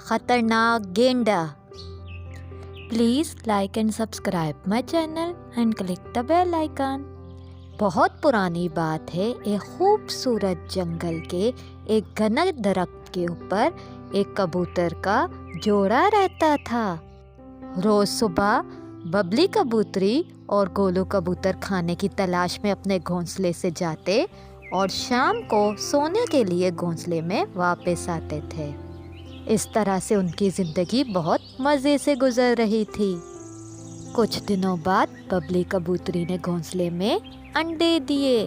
खतरनाक गेंडा। Please like and subscribe my channel and click the bell icon. बहुत पुरानी बात है, एक खूबसूरत जंगल के एक घने दरख्त के ऊपर एक कबूतर का जोड़ा रहता था। रोज़ सुबह बबली कबूतरी और गोलू कबूतर खाने की तलाश में अपने घोंसले से जाते और शाम को सोने के लिए घोंसले में वापस आते थे। इस तरह से उनकी ज़िंदगी बहुत मज़े से गुजर रही थी। कुछ दिनों बाद बबली कबूतरी ने घोंसले में अंडे दिए।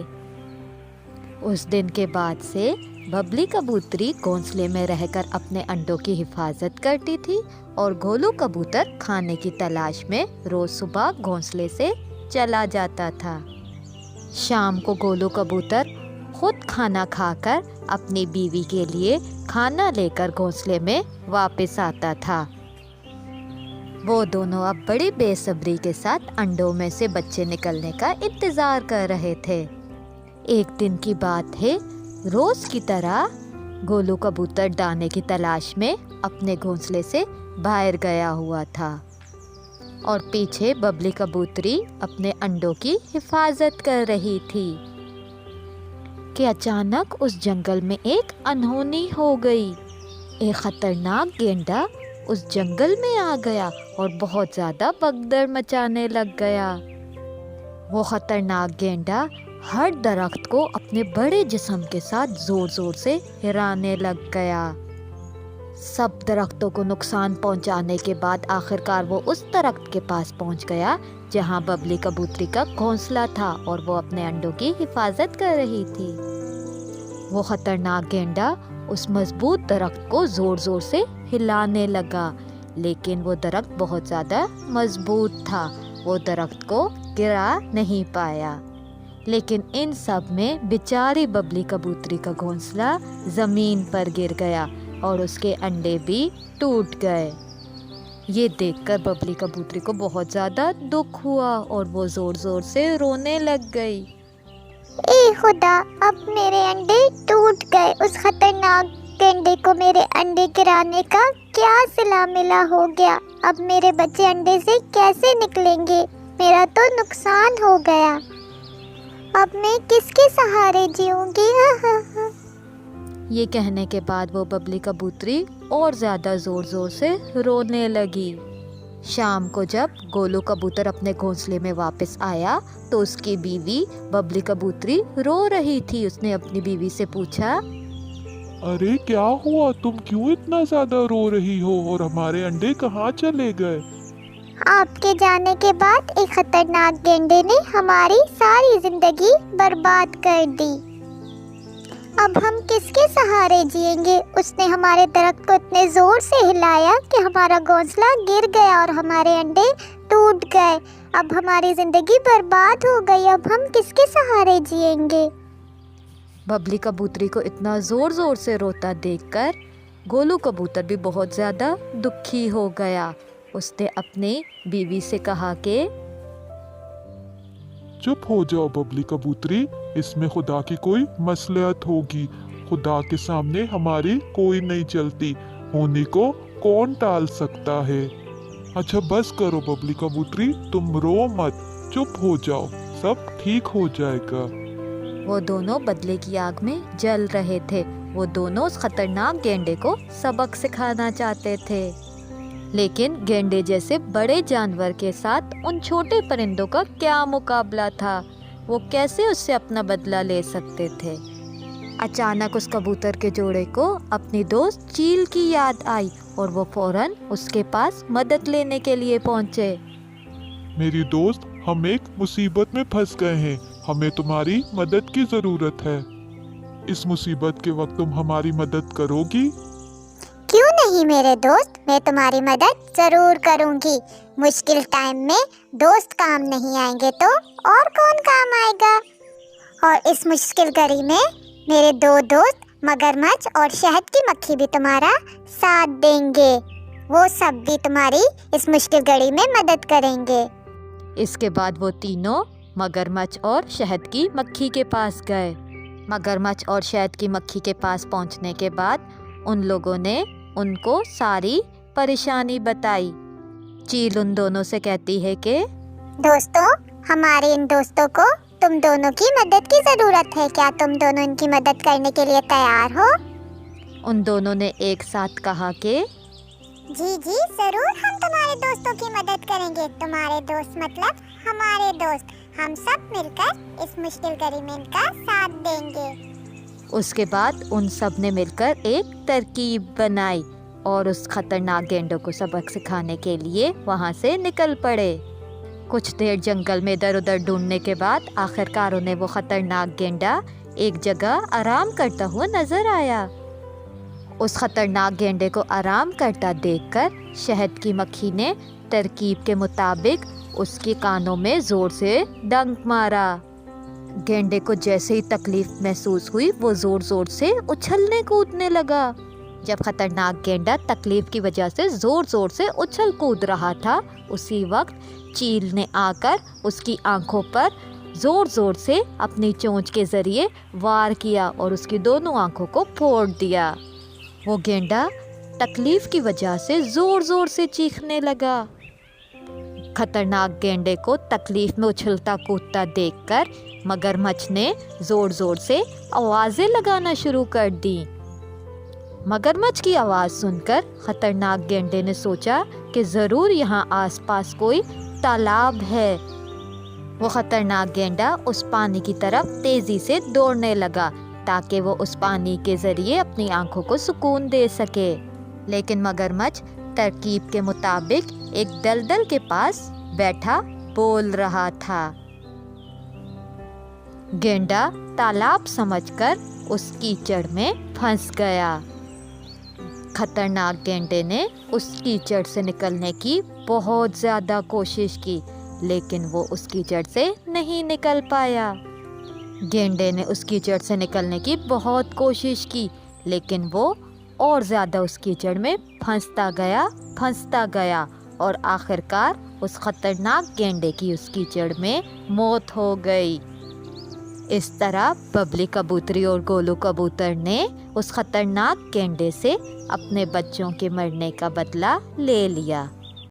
उस दिन के बाद से बबली कबूतरी घोंसले में रहकर अपने अंडों की हिफाजत करती थी और गोलू कबूतर खाने की तलाश में रोज़ सुबह घोंसले से चला जाता था। शाम को गोलू कबूतर खुद खाना खाकर अपनी बीवी के लिए खाना लेकर घोंसले में वापस आता था। वो दोनों अब बड़ी बेसब्री के साथ अंडों में से बच्चे निकलने का इंतज़ार कर रहे थे। एक दिन की बात है, रोज़ की तरह गोलू कबूतर दाने की तलाश में अपने घोंसले से बाहर गया हुआ था और पीछे बबली कबूतरी अपने अंडों की हिफाजत कर रही थी कि अचानक उस जंगल में एक अनहोनी हो गई। एक खतरनाक गेंडा उस जंगल में आ गया और बहुत ज़्यादा भगदड़ मचाने लग गया। वो खतरनाक गेंडा हर दरख्त को अपने बड़े जिस्म के साथ ज़ोर ज़ोर से हिलाने लग गया। सब दरख्तों को नुकसान पहुंचाने के बाद आखिरकार वो उस दरख्त के पास पहुंच गया जहां बबली कबूतरी का घोंसला था और वो अपने अंडों की हिफाजत कर रही थी। वो खतरनाक गेंडा उस मजबूत दरख्त को ज़ोर ज़ोर से हिलाने लगा, लेकिन वो दरख्त बहुत ज़्यादा मजबूत था। वो दरख्त को गिरा नहीं पाया। लेकिन इन सब में बेचारी बबली कबूतरी का घोंसला ज़मीन पर गिर गया और उसके अंडे भी टूट गए। ये देखकर बबली कबूतरी को बहुत ज़्यादा दुख हुआ और वो ज़ोर ज़ोर से रोने लग गई। ए खुदा, अब मेरे अंडे टूट गए। उस खतरनाक गेंडे को मेरे अंडे गिराने का क्या सिला मिला हो गया। अब मेरे बच्चे अंडे से कैसे निकलेंगे? मेरा तो नुकसान हो गया। अब मैं किसके सहारे जीऊंगी? ये कहने के बाद वो बबली कबूतरी और ज़्यादा ज़ोर ज़ोर से रोने लगी। शाम को जब गोलू कबूतर अपने घोंसले में वापस आया तो उसकी बीवी बबली कबूतरी रो रही थी। उसने अपनी बीवी से पूछा, अरे क्या हुआ? तुम क्यों इतना ज्यादा रो रही हो और हमारे अंडे कहाँ चले गए? आपके जाने के बाद एक खतरनाक गेंडे ने हमारी सारी जिंदगी बर्बाद कर दी। अब हम किसके सहारे जिएंगे? उसने हमारे दरख्त को इतने जोर से हिलाया कि हमारा घोंसला गिर गया और हमारे अंडे टूट गए। अब हमारी जिंदगी बर्बाद हो गई। अब हम किसके सहारे जिएंगे? बबली कबूतरी को इतना ज़ोर ज़ोर से रोता देखकर गोलू कबूतर भी बहुत ज़्यादा दुखी हो गया। उसने अपनी बीवी से कहा कि चुप हो जाओ बबली कबूतरी, इसमें खुदा की कोई मसलहत होगी। खुदा के सामने हमारी कोई नहीं चलती। होने को कौन टाल सकता है? अच्छा बस करो बबली कबूतरी, तुम रो मत, चुप हो जाओ, सब ठीक हो जाएगा। वो दोनों बदले की आग में जल रहे थे। वो दोनों उस खतरनाक गेंडे को सबक सिखाना चाहते थे, लेकिन गेंडे जैसे बड़े जानवर के साथ उन छोटे परिंदों का क्या मुकाबला था? वो कैसे उससे अपना बदला ले सकते थे? अचानक उस कबूतर के जोड़े को अपनी दोस्त चील की याद आई और वो फौरन उसके पास मदद लेने के लिए पहुंचे। मेरी दोस्त, हम एक मुसीबत में फंस गए हैं। हमें तुम्हारी मदद की जरूरत है। इस मुसीबत के वक्त तुम हमारी मदद करोगी? क्यों नहीं मेरे दोस्त, मैं तुम्हारी मदद जरूर करूंगी। मुश्किल टाइम में दोस्त काम नहीं आएंगे तो और कौन काम आएगा? और इस मुश्किल घड़ी में मेरे दो दोस्त मगरमच्छ और शहद की मक्खी भी तुम्हारा साथ देंगे। वो सब भी तुम्हारी इस मुश्किल घड़ी में मदद करेंगे। इसके बाद वो तीनों मगरमच्छ और शहद की मक्खी के पास गए। मगरमच्छ और शहद की मक्खी के पास पहुंचने के बाद उन लोगों ने ان کو ساری پریشانی بتائی۔ چیل ان دونوں سے کہتی ہے کہ دوستوں، ہمارے ان دوستوں کو تم دونوں کی مدد کی ضرورت ہے، کیا تم دونوں ان کی مدد کرنے کے لیے تیار ہو؟ ان دونوں نے ایک ساتھ کہا کہ جی جی ضرور، ہم تمہارے دوستوں کی مدد کریں گے۔ تمہارے دوست مطلب ہمارے دوست، ہم سب مل کر اس مشکل گھڑی میں ان کا ساتھ دیں گے۔ اس کے بعد ان سب نے مل کر ایک ترکیب بنائی اور اس خطرناک گینڈوں کو سبق سکھانے کے لیے وہاں سے نکل پڑے۔ کچھ دیر جنگل میں ادھر ادھر ڈھونڈنے کے بعد آخرکار انہیں وہ خطرناک گینڈا ایک جگہ آرام کرتا ہوا نظر آیا۔ اس خطرناک گینڈے کو آرام کرتا دیکھ کر شہد کی مکھی نے ترکیب کے مطابق اس کے کانوں میں زور سے ڈنک مارا۔ گینڈے کو جیسے ہی تکلیف محسوس ہوئی وہ زور زور سے اچھلنے کودنے لگا۔ جب خطرناک گینڈا تکلیف کی وجہ سے زور زور سے اچھل کود رہا تھا، اسی وقت چیل نے آ کر اس کی آنکھوں پر زور زور سے اپنی چونچ کے ذریعے وار کیا اور اس کی دونوں آنکھوں کو پھوڑ دیا۔ وہ گینڈا تکلیف کی وجہ سے زور زور سے چیخنے لگا۔ خطرناک گینڈے کو تکلیف میں اچھلتا کودتا دیکھ کر مگرمچھ نے زور زور سے آوازیں لگانا شروع کر دی۔ مگرمچھ کی آواز سن کر خطرناک گینڈے نے سوچا کہ ضرور یہاں آس پاس کوئی تالاب ہے۔ وہ خطرناک گینڈا اس پانی کی طرف تیزی سے دوڑنے لگا تاکہ وہ اس پانی کے ذریعے اپنی آنکھوں کو سکون دے سکے، لیکن مگرمچھ ترکیب کے مطابق ایک دلدل کے پاس بیٹھا بول رہا تھا۔ گینڈا تالاب سمجھ کر اس کیچڑ میں پھنس گیا۔ خطرناک گینڈے نے اس کیچڑ سے نکلنے کی بہت زیادہ کوشش کی، لیکن وہ اس کیچڑ سے نہیں نکل پایا۔ گینڈے نے اس کیچڑ سے نکلنے کی بہت کوشش کی، لیکن وہ اور زیادہ اس کیچڑ میں پھنستا گیا اور آخرکار اس خطرناک گینڈے کی اس کیچڑ میں موت ہو گئی۔ اس طرح ببلی کبوتری اور گولو کبوتر نے اس خطرناک گینڈے سے اپنے بچوں کے مرنے کا بدلہ لے لیا۔